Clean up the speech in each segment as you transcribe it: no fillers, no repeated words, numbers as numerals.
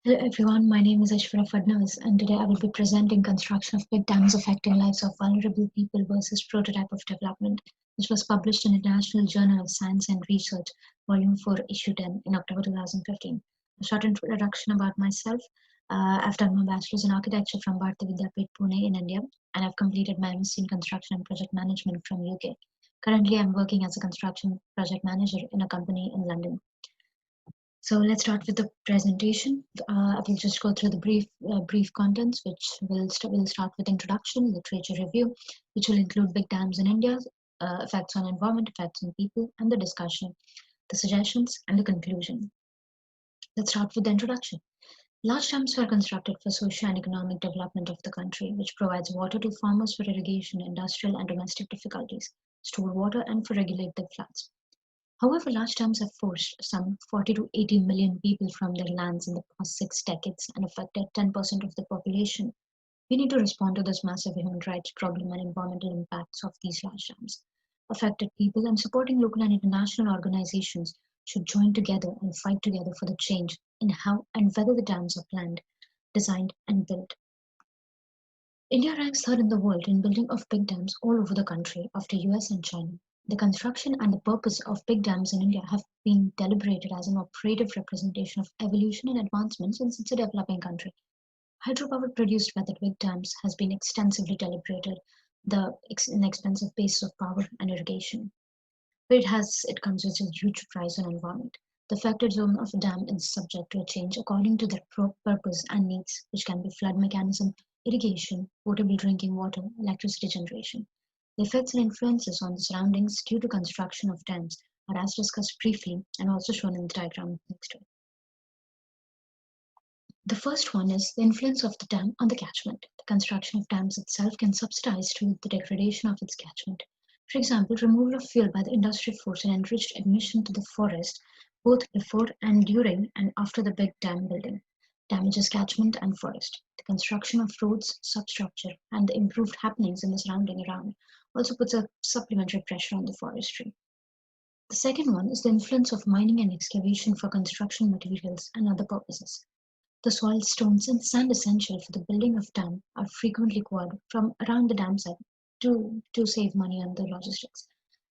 Hello everyone, my name is Aishwarya Fadnavis and today I will be presenting construction of big dams affecting lives of vulnerable people versus prototype of development, which was published in International Journal of Science and Research, Volume 4, Issue 10 in October 2015. A short introduction about myself. I've done my bachelor's in architecture from Bharati Vidyapith, Pune in India, and I've completed my MSc in construction and project management from UK. Currently, I'm working as a construction project manager in a company in London. So let's start with the presentation. I will just go through the brief contents, which will start with introduction, literature review, which will include big dams in India, effects on environment, effects on people, and the discussion, the suggestions, and the conclusion. Let's start with the introduction. Large dams were constructed for social and economic development of the country, which provides water to farmers for irrigation, industrial and domestic difficulties, store water, and for regulated floods. However, large dams have forced some 40 to 80 million people from their lands in the past 6 decades and affected 10% of the population. We need to respond to this massive human rights problem and environmental impacts of these large dams. Affected people and supporting local and international organizations should join together and fight together for the change in how and whether the dams are planned, designed, and built. India ranks third in the world in building of big dams all over the country after US and China. The construction and the purpose of big dams in India have been deliberated as an operative representation of evolution and advancement since it's a developing country. Hydropower produced by the big dams has been extensively deliberated, the inexpensive basis of power and irrigation. But it comes with a huge price on environment. The affected zone of a dam is subject to a change according to their purpose and needs, which can be flood mechanism, irrigation, potable drinking water, electricity generation. The effects and influences on the surroundings due to construction of dams are as discussed briefly and also shown in the diagram next to it. The first one is the influence of the dam on the catchment. The construction of dams itself can subsidize to the degradation of its catchment. For example, removal of fuel by the industry force and enriched emission to the forest both before and during and after the big dam building damages catchment and forest. The construction of roads, substructure, and the improved happenings in the surrounding around also puts a supplementary pressure on the forestry. The second one is the influence of mining and excavation for construction materials and other purposes. The soil, stones, and sand essential for the building of dam are frequently quarried from around the dam site to save money on the logistics.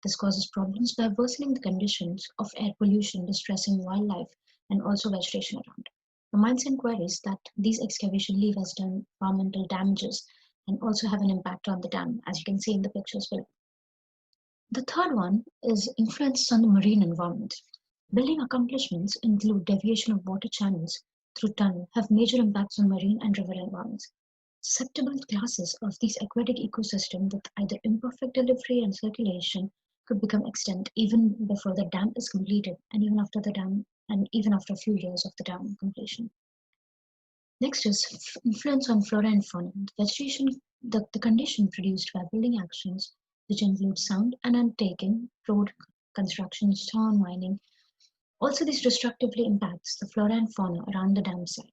This causes problems by worsening the conditions of air pollution, distressing wildlife, and also vegetation around. The mines and quarries that these excavations leave as environmental damages and also have an impact on the dam, as you can see in the pictures below. The third one is influence on the marine environment. Building accomplishments include deviation of water channels through tunnel have major impacts on marine and river environments. Susceptible classes of these aquatic ecosystem with either imperfect delivery and circulation could become extinct even before the dam is completed and even after the dam and even after a few years of the dam completion. Next is influence on flora and fauna. The vegetation, the condition produced by building actions, which include sound and undertaking, road construction, stone mining. Also, this destructively impacts the flora and fauna around the dam site.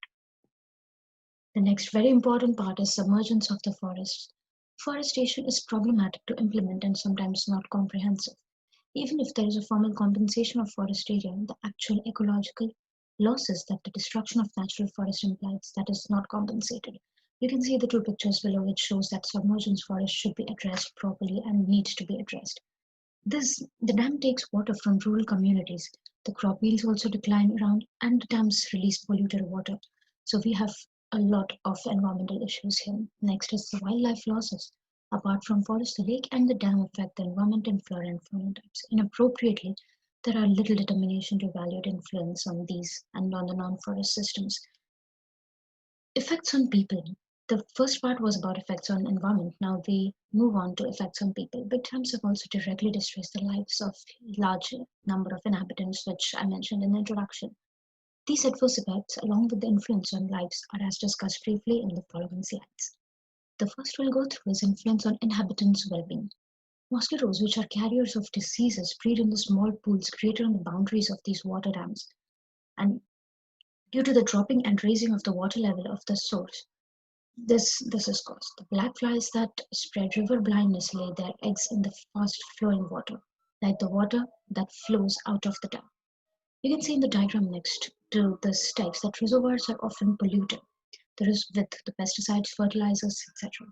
The next very important part is submergence of the forest. Forestation is problematic to implement and sometimes not comprehensive. Even if there is a formal compensation of forest area, the actual ecological losses that the destruction of natural forest implies that is not compensated. You can see the two pictures below which shows that submergence forest should be addressed properly and needs to be addressed. The dam takes water from rural communities. The crop yields also decline around and the dams release polluted water. So we have a lot of environmental issues here. Next is the wildlife losses. Apart from forest, the lake and the dam affect the environment and flora and fauna types. Inappropriately, there are little determination to evaluate influence on these and on the non-forest systems. Effects on people. The first part was about effects on environment. Now we move on to effects on people. Big dams have also directly distressed the lives of large number of inhabitants, which I mentioned in the introduction. These adverse effects, along with the influence on lives, are as discussed briefly in the following slides. The first we'll go through is influence on inhabitants' well-being. Mosquitoes, which are carriers of diseases, breed in the small pools created on the boundaries of these water dams. And due to the dropping and raising of the water level of the source, this is caused. The black flies that spread river blindness lay their eggs in the fast flowing water, like the water that flows out of the dam. You can see in the diagram next to this text that reservoirs are often polluted. There is with the pesticides, fertilizers, etc.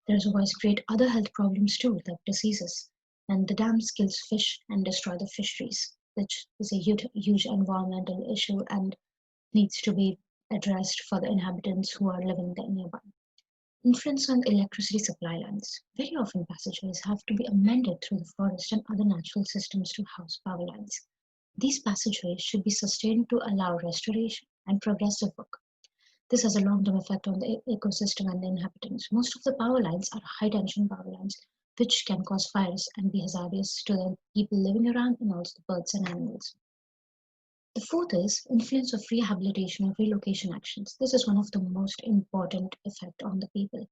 The reservoirs create other health problems too, like diseases. And the dams kills fish and destroy the fisheries, which is a huge environmental issue and needs to be addressed for the inhabitants who are living there nearby. Influence on electricity supply lines. Very often passageways have to be amended through the forest and other natural systems to house power lines. These passageways should be sustained to allow restoration and progressive work. This has a long-term effect on the ecosystem and the inhabitants. Most of the power lines are high-tension power lines, which can cause fires and be hazardous to the people living around and also the birds and animals. The fourth is influence of rehabilitation or relocation actions. This is one of the most important effect on the people.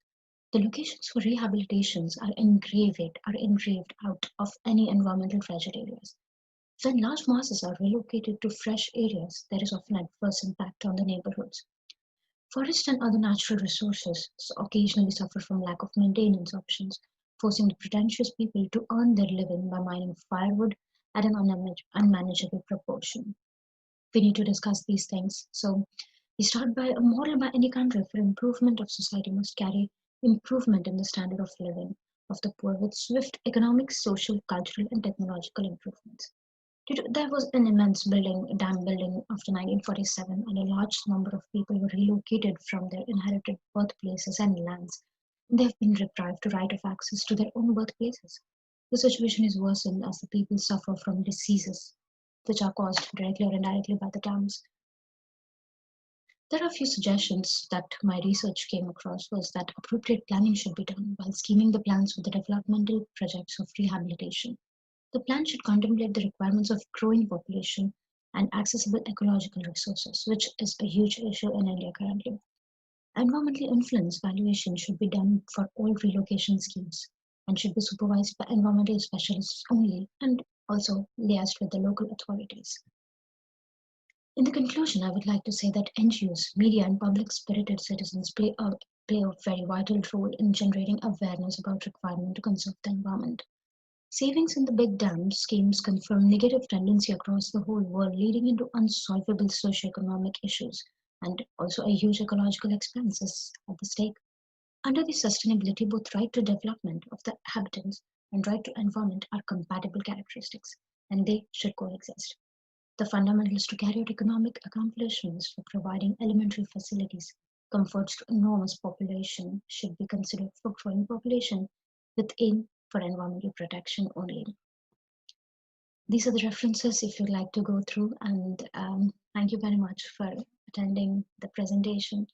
The locations for rehabilitations are engraved out of any environmental fragile areas. When large masses are relocated to fresh areas, there is often adverse impact on the neighborhoods. Forests and other natural resources occasionally suffer from lack of maintenance options, forcing the pretentious people to earn their living by mining firewood at an unmanageable proportion. We need to discuss these things. So we start by a model by any country for improvement of society must carry improvement in the standard of living of the poor with swift economic, social, cultural, and technological improvements. There was an immense dam building after 1947, and a large number of people were relocated from their inherited birthplaces and lands. They have been deprived of right of access to their own birthplaces. The situation is worsened as the people suffer from diseases which are caused directly or indirectly by the dams. There are a few suggestions that my research came across was that appropriate planning should be done while scheming the plans for the developmental projects of rehabilitation. The plan should contemplate the requirements of growing population and accessible ecological resources, which is a huge issue in India currently. Environmental influence valuation should be done for all relocation schemes and should be supervised by environmental specialists only and also liaised with the local authorities. In the conclusion, I would like to say that NGOs, media, and public-spirited citizens play a very vital role in generating awareness about requirement to conserve the environment. Savings in the big dam schemes confirm negative tendency across the whole world, leading into unsolvable socio-economic issues and also a huge ecological expenses at the stake. Under the sustainability, both right to development of the inhabitants and right to environment are compatible characteristics, and they should coexist. The fundamentals to carry out economic accomplishments for providing elementary facilities, comforts to enormous population should be considered for growing population with aim for environmental protection only. These are the references if you'd like to go through, and thank you very much for attending the presentation.